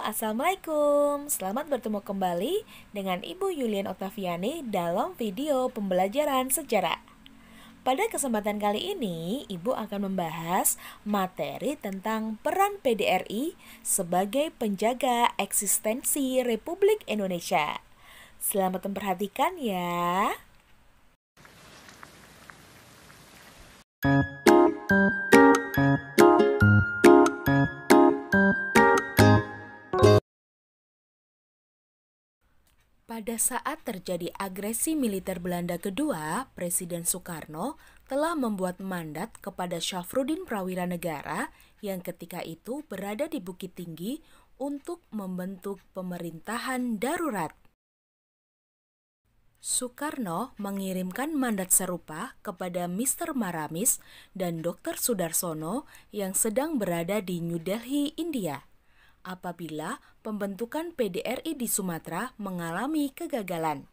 Assalamualaikum. Selamat bertemu kembali dengan Ibu Yulian Oktaviani dalam video pembelajaran sejarah. Pada kesempatan kali ini, Ibu akan membahas materi tentang peran PDRI sebagai penjaga eksistensi Republik Indonesia. Selamat memperhatikan ya. Pada saat terjadi agresi militer Belanda kedua, Presiden Soekarno telah membuat mandat kepada Syafruddin Prawira Negara yang ketika itu berada di Bukit Tinggi untuk membentuk pemerintahan darurat. Soekarno mengirimkan mandat serupa kepada Mr. Maramis dan Dr. Sudarsono yang sedang berada di New Delhi, India, apabila pembentukan PDRI di Sumatera mengalami kegagalan.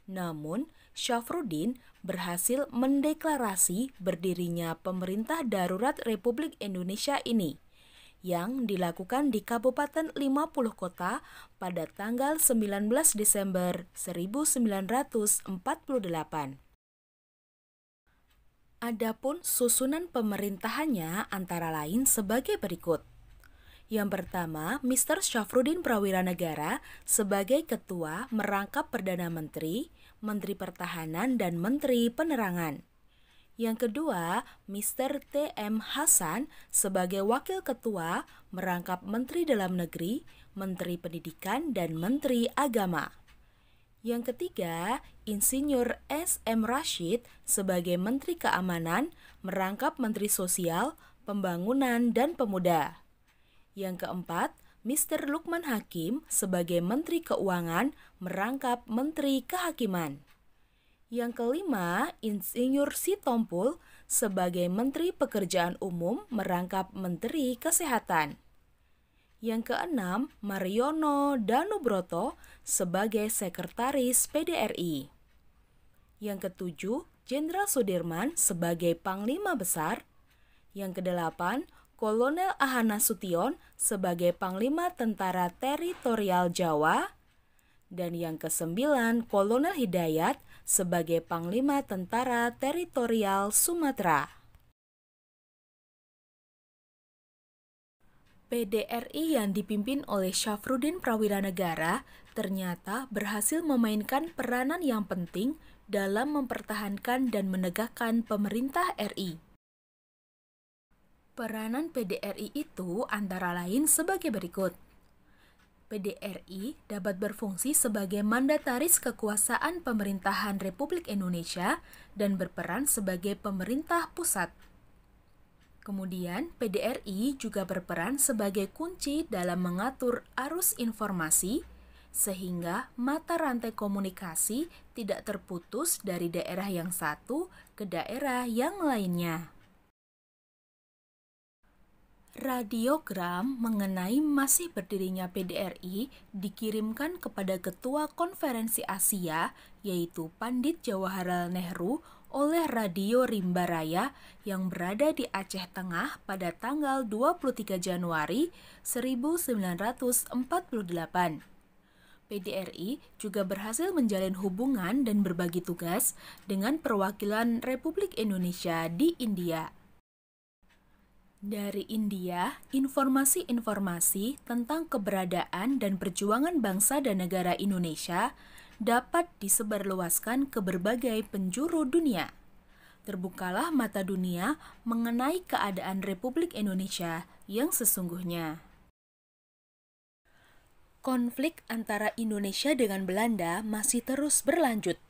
Namun, Syafruddin berhasil mendeklarasi berdirinya pemerintah darurat Republik Indonesia ini, yang dilakukan di Kabupaten 50 Kota pada tanggal 19 Desember 1948. Adapun susunan pemerintahannya antara lain sebagai berikut. Yang pertama, Mr. Syafruddin Prawira Negara sebagai ketua merangkap Perdana Menteri, Menteri Pertahanan, dan Menteri Penerangan. Yang kedua, Mr. T.M. Hasan sebagai wakil ketua merangkap Menteri Dalam Negeri, Menteri Pendidikan, dan Menteri Agama. Yang ketiga, Insinyur S.M. Rashid sebagai Menteri Keamanan merangkap Menteri Sosial, Pembangunan, dan Pemuda. Yang keempat, Mr. Lukman Hakim sebagai Menteri Keuangan merangkap Menteri Kehakiman. Yang kelima, Insinyur Sitompul sebagai Menteri Pekerjaan Umum merangkap Menteri Kesehatan. Yang keenam, Mariono Danubroto sebagai Sekretaris PDRI. Yang ketujuh, Jenderal Sudirman sebagai Panglima Besar. Yang kedelapan, Kolonel Ahana Sution sebagai Panglima Tentara Teritorial Jawa, dan yang kesembilan, Kolonel Hidayat sebagai Panglima Tentara Teritorial Sumatera. PDRI yang dipimpin oleh Syafruddin Prawira Negara ternyata berhasil memainkan peranan yang penting dalam mempertahankan dan menegakkan pemerintah RI. Peranan PDRI itu antara lain sebagai berikut. PDRI dapat berfungsi sebagai mandataris kekuasaan pemerintahan Republik Indonesia dan berperan sebagai pemerintah pusat. Kemudian, PDRI juga berperan sebagai kunci dalam mengatur arus informasi, sehingga mata rantai komunikasi tidak terputus dari daerah yang satu ke daerah yang lainnya. Radiogram mengenai masih berdirinya PDRI dikirimkan kepada Ketua Konferensi Asia, yaitu Pandit Jawaharlal Nehru, oleh Radio Rimba Raya yang berada di Aceh Tengah pada tanggal 23 Januari 1948. PDRI juga berhasil menjalin hubungan dan berbagi tugas dengan perwakilan Republik Indonesia di India. Dari India, informasi-informasi tentang keberadaan dan perjuangan bangsa dan negara Indonesia dapat disebarluaskan ke berbagai penjuru dunia. Terbukalah mata dunia mengenai keadaan Republik Indonesia yang sesungguhnya. Konflik antara Indonesia dengan Belanda masih terus berlanjut.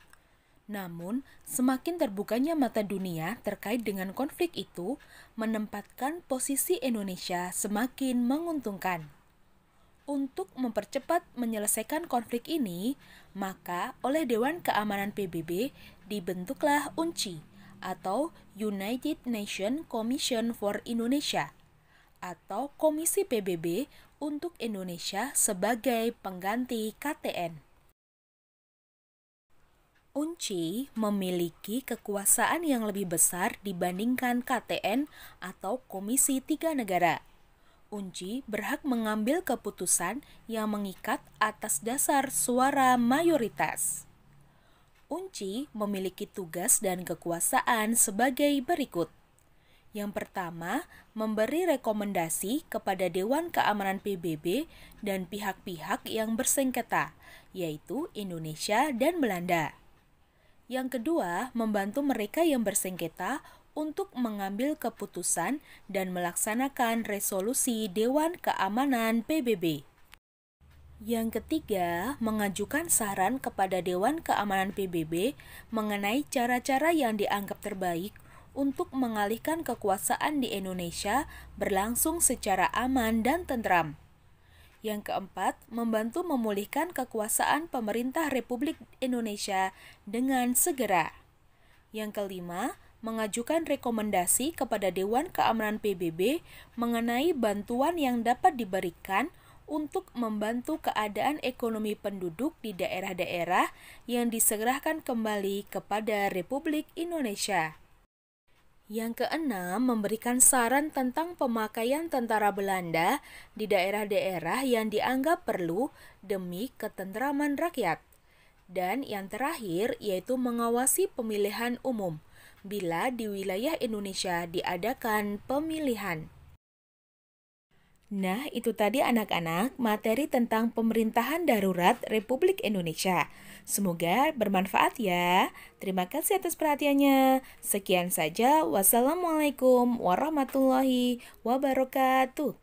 Namun, semakin terbukanya mata dunia terkait dengan konflik itu menempatkan posisi Indonesia semakin menguntungkan. Untuk mempercepat menyelesaikan konflik ini, maka oleh Dewan Keamanan PBB dibentuklah UNCI atau United Nations Commission for Indonesia atau Komisi PBB untuk Indonesia sebagai pengganti KTN. UNCI memiliki kekuasaan yang lebih besar dibandingkan KTN atau Komisi Tiga Negara. Unci berhak mengambil keputusan yang mengikat atas dasar suara mayoritas. Unci memiliki tugas dan kekuasaan sebagai berikut. Yang pertama, memberi rekomendasi kepada Dewan Keamanan PBB dan pihak-pihak yang bersengketa, yaitu Indonesia dan Belanda. Yang kedua, membantu mereka yang bersengketa untuk mengambil keputusan dan melaksanakan resolusi Dewan Keamanan PBB. Yang ketiga, mengajukan saran kepada Dewan Keamanan PBB mengenai cara-cara yang dianggap terbaik untuk mengalihkan kekuasaan di Indonesia berlangsung secara aman dan tentram. Yang keempat, membantu memulihkan kekuasaan pemerintah Republik Indonesia dengan segera. Yang kelima, mengajukan rekomendasi kepada Dewan Keamanan PBB mengenai bantuan yang dapat diberikan untuk membantu keadaan ekonomi penduduk di daerah-daerah yang diserahkan kembali kepada Republik Indonesia. Yang keenam, memberikan saran tentang pemakaian tentara Belanda di daerah-daerah yang dianggap perlu demi ketentraman rakyat. Dan yang terakhir, yaitu mengawasi pemilihan umum bila di wilayah Indonesia diadakan pemilihan. Nah, itu tadi anak-anak materi tentang pemerintahan darurat Republik Indonesia. Semoga bermanfaat ya. Terima kasih atas perhatiannya. Sekian saja. Wassalamualaikum warahmatullahi wabarakatuh.